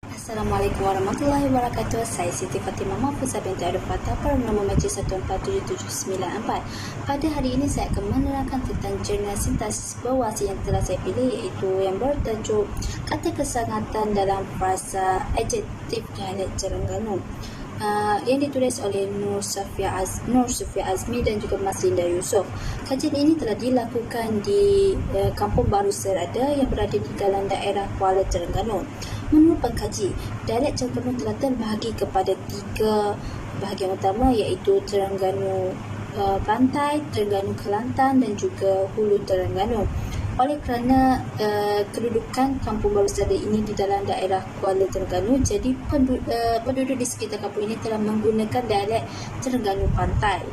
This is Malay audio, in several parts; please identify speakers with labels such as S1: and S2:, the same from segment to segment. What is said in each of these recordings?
S1: Assalamualaikum warahmatullahi wabarakatuh. Saya Siti Fatimah Mahfuzah binti Abdul Fattah, Pernama Majlis 147794. Pada hari ini saya akan menerangkan tentang jurnal sintaksis berwasi yang telah saya pilih, iaitu yang bertajuk kata kesangatan dalam frasa adjektif dialek Terengganu, yang ditulis oleh Nur Sufia Azmi dan juga Mas Linda Yusof. Kajian ini telah dilakukan di Kampung Baru Serada yang berada di dalam daerah Kuala Terengganu. Menurut pengkaji, dialek Terengganu telah terbahagi kepada 3 bahagian utama, iaitu Terengganu Pantai, Terengganu Kelantan dan juga Hulu Terengganu. Oleh kerana kedudukan Kampung Baru Serada ini di dalam daerah Kuala Terengganu, jadi penduduk di sekitar kampung ini telah menggunakan dialek Terengganu Pantai.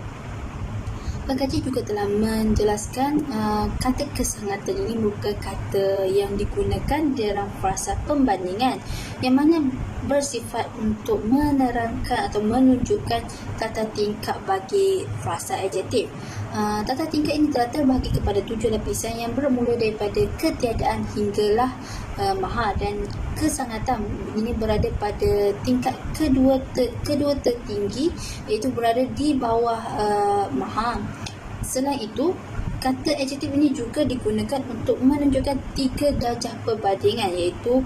S1: Pengkaji juga telah menjelaskan kata kesangatan ini bukan kata yang digunakan dalam frasa pembandingan, yang mana bersifat untuk menerangkan atau menunjukkan tata tingkap bagi frasa adjektif. Tata tingkap ini telah terbahagi kepada 7 lapisan yang bermula daripada ketiadaan hinggalah maha, dan kesangatan ini berada pada tingkat kedua tertinggi, iaitu berada di bawah maha. Selain itu, kata adjektif ini juga digunakan untuk menunjukkan 3 darjah perbandingan, iaitu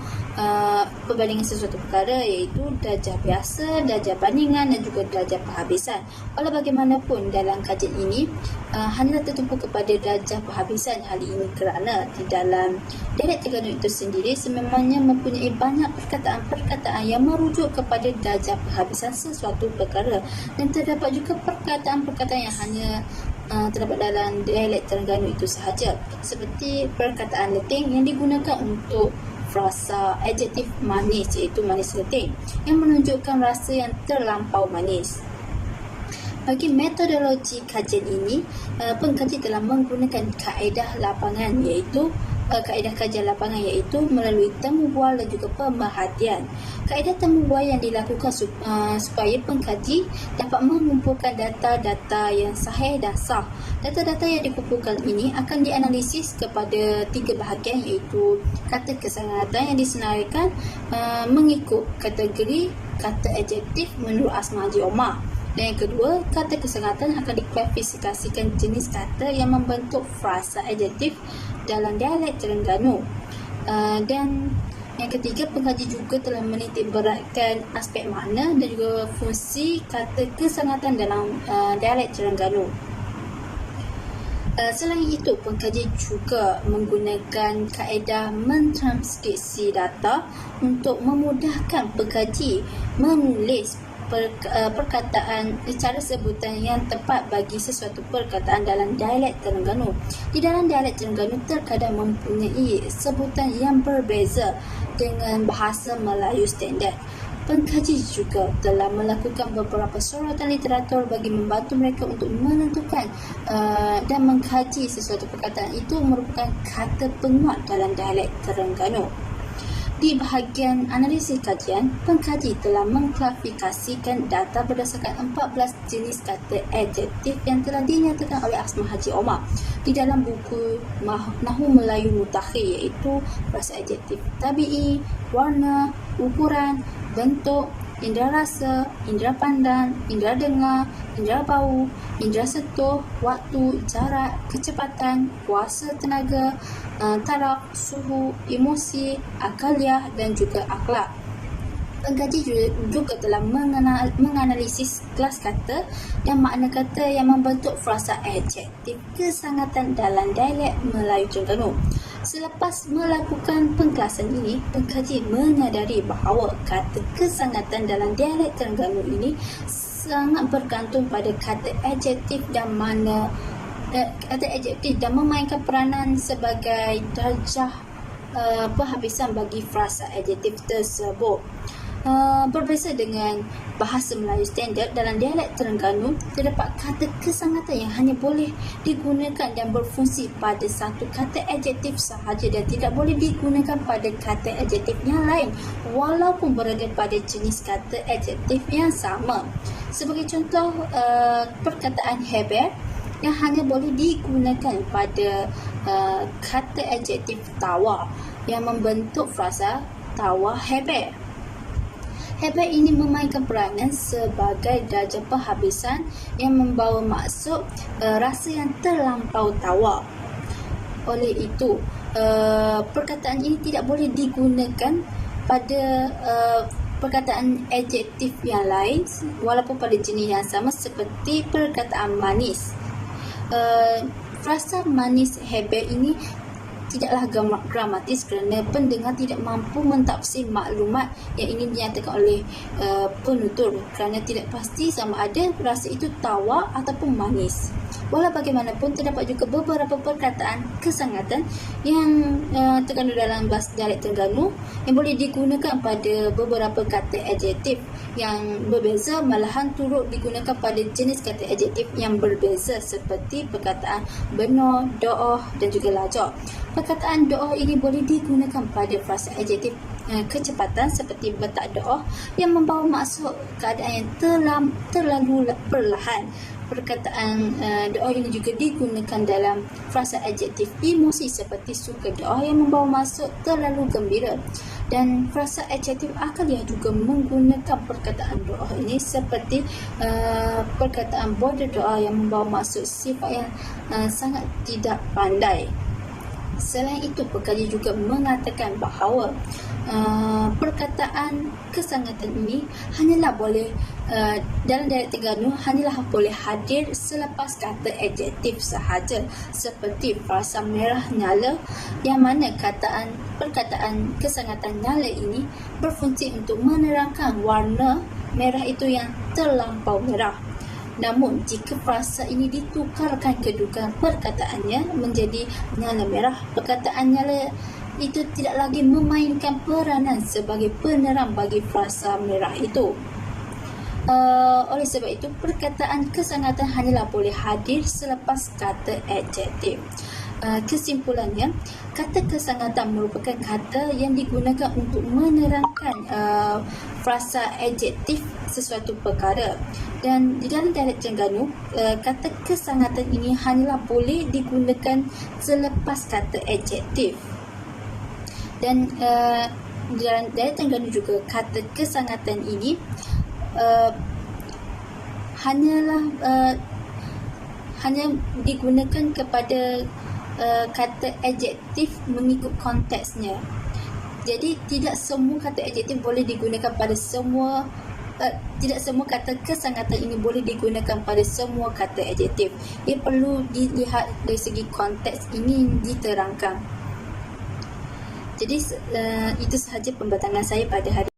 S1: perbandingan sesuatu perkara, iaitu darjah biasa, darjah bandingan dan juga darjah penghabisan. Walau bagaimanapun dalam kajian ini hanyalah tertumpu kepada darjah penghabisan. Hal ini kerana di dalam dialek Terengganu itu sendiri sememangnya mempunyai banyak perkataan-perkataan yang merujuk kepada darjah penghabisan sesuatu perkara, dan terdapat juga perkataan-perkataan yang hanya terdapat dalam dialek Terengganu itu sahaja, seperti perkataan leteng yang digunakan untuk frasa adjektif manis, iaitu manis leteng, yang menunjukkan rasa yang terlampau manis. Bagi metodologi kajian ini, pengkaji telah menggunakan kaedah lapangan, iaitu kaedah kajian lapangan, iaitu melalui temu bual dan juga pemerhatian. Kaedah temu bual yang dilakukan supaya pengkaji dapat mengumpulkan data-data yang sahih dan sah. Data-data yang dikumpulkan ini akan dianalisis kepada 3 bahagian, iaitu kata kesangatan yang disenaraikan mengikut kategori kata adjektif menurut Asma Haji Omar. Dan yang kedua, kata kesangatan akan diklasifikasikan jenis kata yang membentuk frasa adjektif dalam dialek Terengganu. Dan yang ketiga, pengkaji juga telah menitik beratkan aspek makna dan juga fungsi kata kesangatan dalam dialek Terengganu. Selain itu, pengkaji juga menggunakan kaedah mentranskripsi data untuk memudahkan pengkaji menulis perkataan, cara sebutan yang tepat bagi sesuatu perkataan dalam dialek Terengganu. Di dalam dialek Terengganu terkadang mempunyai sebutan yang berbeza dengan bahasa Melayu standard. Pengkaji juga telah melakukan beberapa soratan literatur bagi membantu mereka untuk menentukan dan mengkaji sesuatu perkataan itu merupakan kata penguat dalam dialek Terengganu. Di bahagian analisis kajian, pengkaji telah mengklasifikasikan data berdasarkan 14 jenis kata adjektif yang telah dinyatakan oleh Asma Haji Omar di dalam buku Nahu Melayu Mutakhir, iaitu frasa adjektif tabi'i, warna, ukuran, bentuk, indera rasa, indera pandang, indera dengar, indera bau, indera sentuh, waktu, jarak, kecepatan, kuasa tenaga, taraf, suhu, emosi, akaliah dan juga akhlak. Pengkaji juga telah menganalisis kelas kata dan makna kata yang membentuk frasa adjektif kesangatan dalam dialek Melayu Terengganu. Selepas melakukan pengkelasan ini, pengkaji menyadari bahawa kata kesangatan dalam dialek Terengganu ini sangat bergantung pada kata adjektif dan makna kata adjektif dan memainkan peranan sebagai darjah penghabisan bagi frasa adjektif tersebut. Berbeza dengan bahasa Melayu standard, dalam dialek Terengganu terdapat kata kesangatan yang hanya boleh digunakan dan berfungsi pada satu kata adjektif sahaja dan tidak boleh digunakan pada kata adjektif yang lain walaupun berada pada jenis kata adjektif yang sama. Sebagai contoh, perkataan hebat yang hanya boleh digunakan pada kata adjektif tawa yang membentuk frasa tawa hebat. Hebat ini memainkan peranan sebagai darjah penghabisan yang membawa maksud rasa yang terlampau tawar. Oleh itu, perkataan ini tidak boleh digunakan pada perkataan adjektif yang lain walaupun pada jenis yang sama, seperti perkataan manis. Frasa manis hebat ini tidaklah gramatis kerana pendengar tidak mampu mentafsir maklumat yang ingin dinyatakan oleh penutur, kerana tidak pasti sama ada rasa itu tawar ataupun manis. Walau bagaimanapun, terdapat juga beberapa perkataan kesangatan yang terkandung dalam bahasa dialek Terengganu yang boleh digunakan pada beberapa kata adjektif yang berbeza, malahan turut digunakan pada jenis kata adjektif yang berbeza, seperti perkataan benar, doa dan juga lajak. Perkataan doa ini boleh digunakan pada frasa adjektif kecepatan seperti bertak doa yang membawa maksud keadaan yang terlalu perlahan. Perkataan doa ini juga digunakan dalam frasa adjektif emosi seperti suka doa yang membawa maksud terlalu gembira. Dan frasa adjektif akaliah juga menggunakan perkataan doa ini seperti perkataan bodoh doa yang membawa maksud sifat yang sangat tidak pandai. Selain itu, pekaji juga mengatakan bahawa perkataan kesangatan ini hanyalah boleh dalam dialek Terengganu hanyalah boleh hadir selepas kata adjektif sahaja, seperti frasa merah nyala, yang mana perkataan kesangatan nyala ini berfungsi untuk menerangkan warna merah itu yang terlampau merah. Namun, jika frasa ini ditukarkan kedudukan perkataannya menjadi nyala merah, perkataan nyala itu tidak lagi memainkan peranan sebagai penerang bagi frasa merah itu. Oleh sebab itu, perkataan kesangatan hanyalah boleh hadir selepas kata adjektif. Kesimpulannya, kata kesangatan merupakan kata yang digunakan untuk menerangkan frasa adjektif sesuatu perkara. Dan di dalam dialek Terengganu, kata kesangatan ini hanyalah boleh digunakan selepas kata adjektif. Dan di dalam dialek Terengganu juga, kata kesangatan ini hanya digunakan kepada kata adjektif mengikut konteksnya. Jadi tidak semua kata adjektif boleh digunakan pada semua tidak semua kata kesangatan ini boleh digunakan pada semua kata adjektif. Ia perlu dilihat dari segi konteks ini diterangkan. Jadi itu sahaja pembatangan saya pada hari